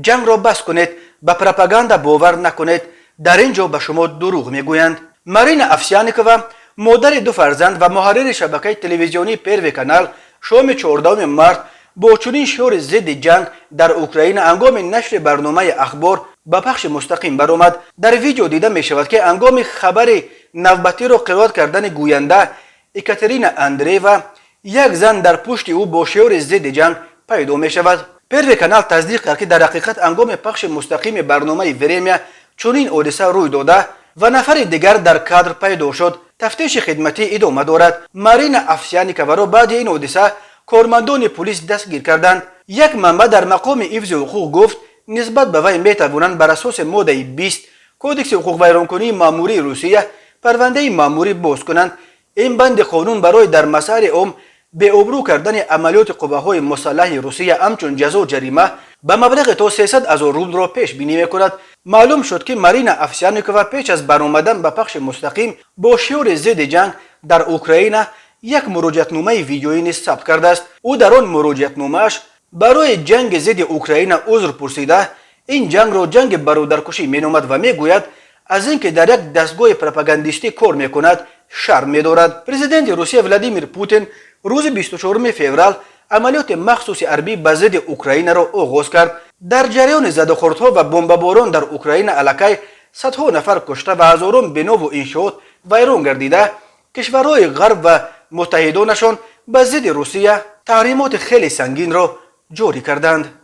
جنگ را بس کنید، به پروپاگاندا باور نکنید، در اینجا به شما دروغ میگویند. مارینا افسیانیکووا، مادر دو فرزند و محرر شبکه تلویزیونی پیروی کانال، شام 14 مارس با چنین شور ضد جنگ در اوکراین هنگام نشر برنامه اخبار به پخش مستقیم برآمد. در ویدیو دیده می شود که هنگام خبر نوبتی را قرائت کردن گوینده اکاترینا اندریوا، یک زن در پشت او با شعار ضد جنگ پیدا می شود. پیروی کانال تصدیق کرد که در حقیقت هنگام پخش مستقیم برنامه وریمیا چنین حادثه روی داده و نفر دیگر در کادر پیدا شد. تفتیش خدمتی ادامه دارد. مارینا افسیانیکووا را بعد این حادثه کارمندان پلیس دستگیر کردند. یک منبع در مقام حفظ حقوق گفت نسبت به وی میتوانند بر اساس ماده 20 کودکس حقوق ویرانکنی ماموری روسیه پرونده ماموری باز کنند. این بند قانون برای در مسار عام به ابرو کردن عملیات قوه‌های مسلح روسیه همچون جزا و جریمه به مبلغ تا 300,000 روبل را پیش بینی می‌کند. معلوم شد که مارینا افسیانیکووا پیش از برآمدن به پخش مستقیم با شعار ضد جنگ در اوکراین یک مراجعتنامه ویدیویی نیز ثبت کرده است. او در آن مراجعتنامه‌اش برای جنگ ضد اوکراین عذر پرسیده این جنگ را جنگ برادرکشی می‌نامد و می‌گوید از اینکه در یک دستگاه پروپاگاندیستی کار می‌کند شرم می‌دارد. پرزیدنت روسیه ولادیمیر پوتین روز 24 فوریه عملیات مخصوص حربی به ضد اوکراین را آغاز کرد. در جریان زدوخوردها و بمباران در اوکراین الکی صدها نفر کشته و هزاران بنا و انشاءات ویران گردیده، کشورهای غرب و متحدانشان به ضد روسیه تحریمات خیلی سنگین را جاری کردند.